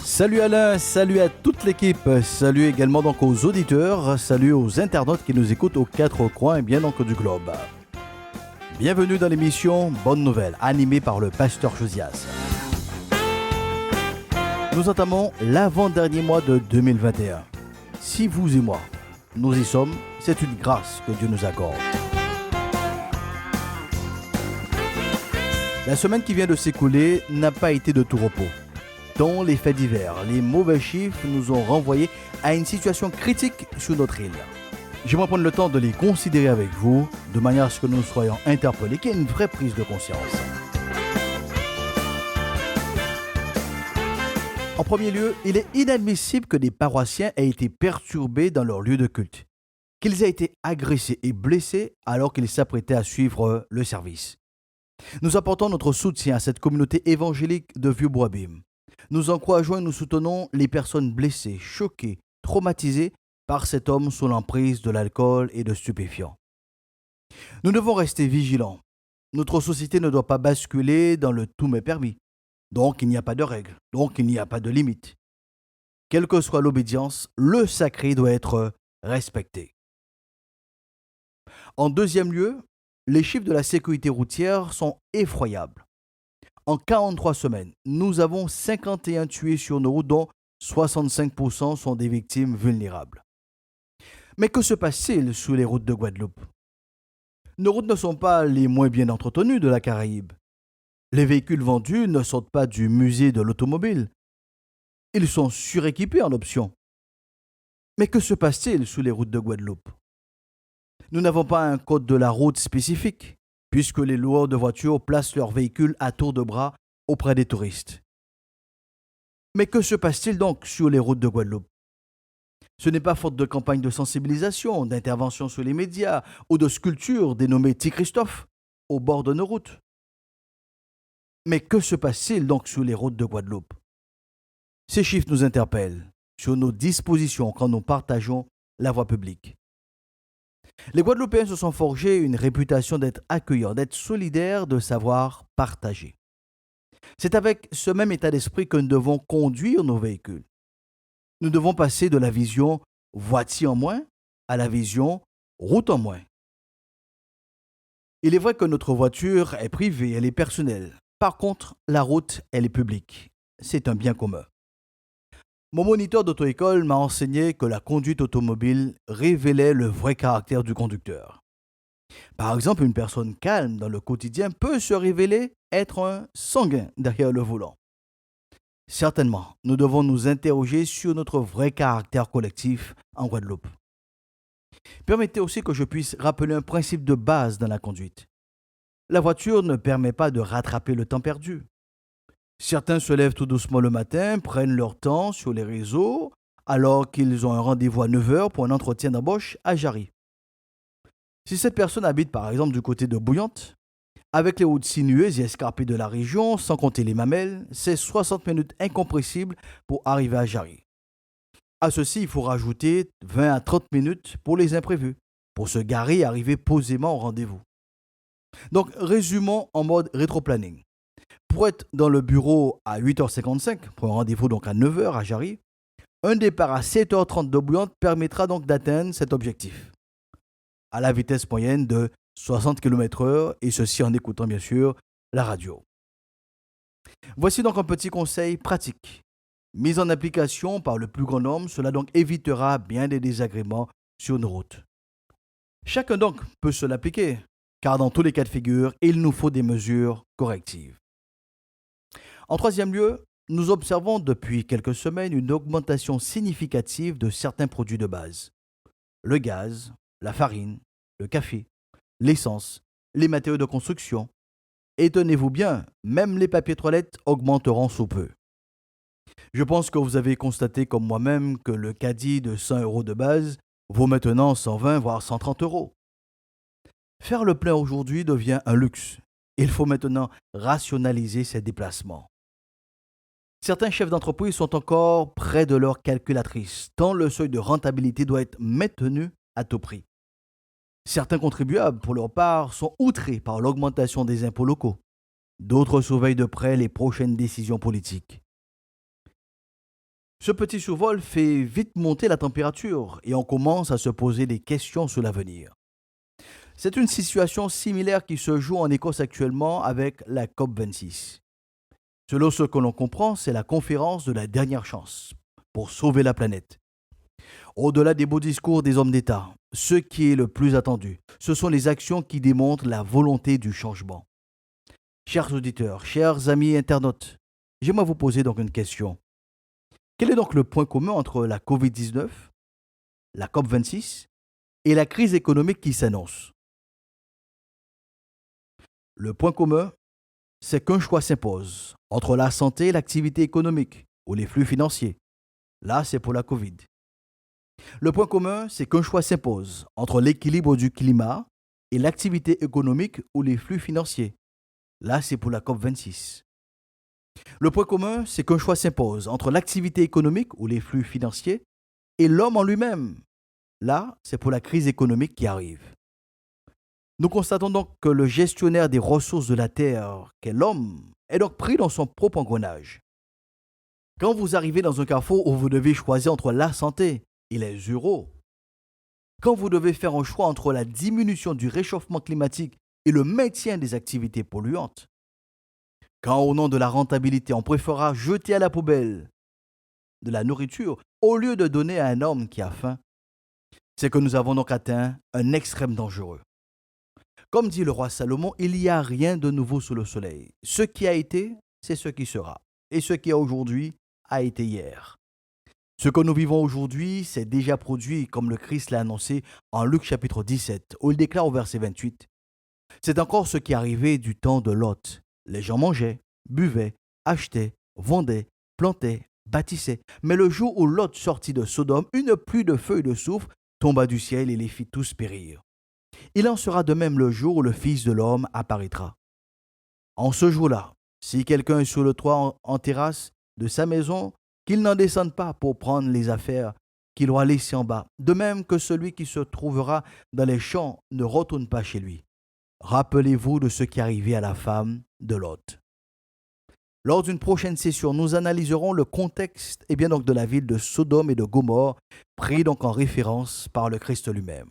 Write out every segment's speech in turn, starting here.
Salut Alain, salut à toute l'équipe, salut également donc aux auditeurs, salut aux internautes qui nous écoutent aux quatre coins et bien donc du globe. Bienvenue dans l'émission Bonne Nouvelle, animée par le pasteur Josias. Nous entamons l'avant-dernier mois de 2021. Si vous et moi, nous y sommes, c'est une grâce que Dieu nous accorde. La semaine qui vient de s'écouler n'a pas été de tout repos. Dans les faits divers, les mauvais chiffres nous ont renvoyés à une situation critique sur notre île. J'aimerais prendre le temps de les considérer avec vous, de manière à ce que nous soyons interpellés, qu'il y ait une vraie prise de conscience. En premier lieu, il est inadmissible que des paroissiens aient été perturbés dans leur lieu de culte, qu'ils aient été agressés et blessés alors qu'ils s'apprêtaient à suivre le service. Nous apportons notre soutien à cette communauté évangélique de Vieux-Bois-Bim. Nous encourageons et nous soutenons les personnes blessées, choquées, traumatisées par cet homme sous l'emprise de l'alcool et de stupéfiants. Nous devons rester vigilants. Notre société ne doit pas basculer dans le tout m'est permis. Donc il n'y a pas de règles, donc il n'y a pas de limites. Quelle que soit l'obédience, le sacré doit être respecté. En deuxième lieu, les chiffres de la sécurité routière sont effroyables. En 43 semaines, nous avons 51 tués sur nos routes, dont 65% sont des victimes vulnérables. Mais que se passe-t-il sur les routes de Guadeloupe? Nos routes ne sont pas les moins bien entretenues de la Caraïbe. Les véhicules vendus ne sortent pas du musée de l'automobile. Ils sont suréquipés en options. Mais que se passe-t-il sur les routes de Guadeloupe? Nous n'avons pas un code de la route spécifique, puisque les loueurs de voitures placent leurs véhicules à tour de bras auprès des touristes. Mais que se passe-t-il donc sur les routes de Guadeloupe? Ce n'est pas faute de campagnes de sensibilisation, d'intervention sur les médias ou de sculptures dénommées T-Christophe au bord de nos routes. Mais que se passe-t-il donc sur les routes de Guadeloupe? Ces chiffres nous interpellent sur nos dispositions quand nous partageons la voie publique. Les Guadeloupéens se sont forgés une réputation d'être accueillants, d'être solidaires, de savoir partager. C'est avec ce même état d'esprit que nous devons conduire nos véhicules. Nous devons passer de la vision voiture en moins à la vision route en moins. Il est vrai que notre voiture est privée, elle est personnelle. Par contre, la route, elle est publique. C'est un bien commun. Mon moniteur d'auto-école m'a enseigné que la conduite automobile révélait le vrai caractère du conducteur. Par exemple, une personne calme dans le quotidien peut se révéler être un sanguin derrière le volant. Certainement, nous devons nous interroger sur notre vrai caractère collectif en Guadeloupe. Permettez aussi que je puisse rappeler un principe de base dans la conduite. La voiture ne permet pas de rattraper le temps perdu. Certains se lèvent tout doucement le matin, prennent leur temps sur les réseaux, alors qu'ils ont un rendez-vous à 9 heures pour un entretien d'embauche à Jarry. Si cette personne habite par exemple du côté de Bouillante, avec les routes sinueuses et escarpées de la région, sans compter les mamelles, c'est 60 minutes incompressibles pour arriver à Jarry. À ceci, il faut rajouter 20 à 30 minutes pour les imprévus, pour se garer et arriver posément au rendez-vous. Donc, résumons en mode rétro-planning. Pour être dans le bureau à 8h55, pour un rendez-vous donc à 9h à Jarry, un départ à 7h30 de Bouillante permettra donc d'atteindre cet objectif, à la vitesse moyenne de 60 km/h, et ceci en écoutant bien sûr la radio. Voici donc un petit conseil pratique. Mis en application par le plus grand nombre, cela donc évitera bien des désagréments sur nos routes. Chacun donc peut se l'appliquer, car dans tous les cas de figure, il nous faut des mesures correctives. En troisième lieu, nous observons depuis quelques semaines une augmentation significative de certains produits de base. Le gaz, la farine, le café, l'essence, les matériaux de construction. Et tenez-vous bien, même les papiers toilettes augmenteront sous peu. Je pense que vous avez constaté comme moi-même que le caddie de 100 € de base vaut maintenant 120 voire 130 €. Faire le plein aujourd'hui devient un luxe. Il faut maintenant rationaliser ses déplacements. Certains chefs d'entreprise sont encore près de leur calculatrice, tant le seuil de rentabilité doit être maintenu à tout prix. Certains contribuables, pour leur part, sont outrés par l'augmentation des impôts locaux. D'autres surveillent de près les prochaines décisions politiques. Ce petit survol fait vite monter la température et on commence à se poser des questions sur l'avenir. C'est une situation similaire qui se joue en Écosse actuellement avec la COP26. Selon ce que l'on comprend, c'est la conférence de la dernière chance pour sauver la planète. Au-delà des beaux discours des hommes d'État, ce qui est le plus attendu, ce sont les actions qui démontrent la volonté du changement. Chers auditeurs, chers amis internautes, j'aimerais vous poser donc une question. Quel est donc le point commun entre la COVID-19, la COP26 et la crise économique qui s'annonce? Le point commun, c'est qu'un choix s'impose entre la santé et l'activité économique ou les flux financiers. Là, c'est pour la COVID. Le point commun, c'est qu'un choix s'impose entre l'équilibre du climat et l'activité économique ou les flux financiers. Là, c'est pour la COP26. Le point commun, c'est qu'un choix s'impose entre l'activité économique ou les flux financiers et l'homme en lui-même. Là, c'est pour la crise économique qui arrive. Nous constatons donc que le gestionnaire des ressources de la Terre, qu'est l'homme, est donc pris dans son propre engrenage. Quand vous arrivez dans un carrefour où vous devez choisir entre la santé et les euros, quand vous devez faire un choix entre la diminution du réchauffement climatique et le maintien des activités polluantes, quand au nom de la rentabilité, on préférera jeter à la poubelle de la nourriture au lieu de donner à un homme qui a faim, c'est que nous avons donc atteint un extrême dangereux. Comme dit le roi Salomon, il n'y a rien de nouveau sous le soleil. Ce qui a été, c'est ce qui sera. Et ce qui est aujourd'hui a été hier. Ce que nous vivons aujourd'hui, c'est déjà produit, comme le Christ l'a annoncé en Luc chapitre 17, où il déclare au verset 28. C'est encore ce qui arrivait du temps de Lot. Les gens mangeaient, buvaient, achetaient, vendaient, plantaient, bâtissaient. Mais le jour où Lot sortit de Sodome, une pluie de feu et de soufre tomba du ciel et les fit tous périr. Il en sera de même le jour où le Fils de l'homme apparaîtra. En ce jour-là, si quelqu'un est sur le toit en terrasse de sa maison, qu'il n'en descende pas pour prendre les affaires qu'il aura laissées en bas, de même que celui qui se trouvera dans les champs ne retourne pas chez lui. Rappelez-vous de ce qui arrivait à la femme de Lot. Lors d'une prochaine session, nous analyserons le contexte donc de la ville de Sodome et de Gomorrhe, pris donc en référence par le Christ lui-même.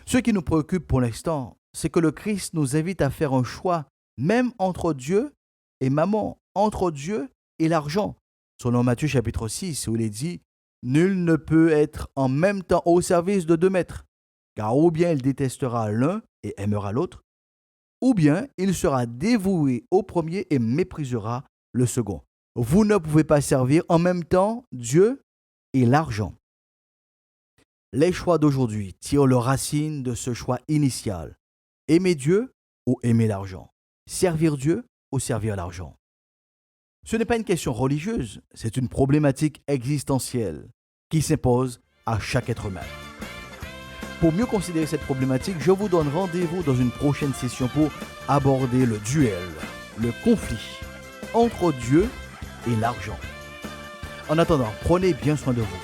Ce qui nous préoccupe pour l'instant, c'est que le Christ nous invite à faire un choix, même entre Dieu et maman, entre Dieu et l'argent. Selon Matthieu chapitre 6, où il est dit « Nul ne peut être en même temps au service de deux maîtres, car ou bien il détestera l'un et aimera l'autre, ou bien il sera dévoué au premier et méprisera le second. Vous ne pouvez pas servir en même temps Dieu et l'argent. » Les choix d'aujourd'hui tirent leurs racines de ce choix initial. Aimer Dieu ou aimer l'argent. Servir Dieu ou servir l'argent. Ce n'est pas une question religieuse, c'est une problématique existentielle qui s'impose à chaque être humain. Pour mieux considérer cette problématique, je vous donne rendez-vous dans une prochaine session pour aborder le duel, le conflit entre Dieu et l'argent. En attendant, prenez bien soin de vous.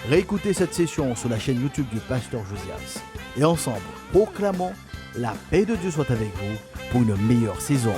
Réécoutez cette session sur la chaîne YouTube du Pasteur Josias. Et ensemble, proclamons la paix de Dieu soit avec vous pour une meilleure saison.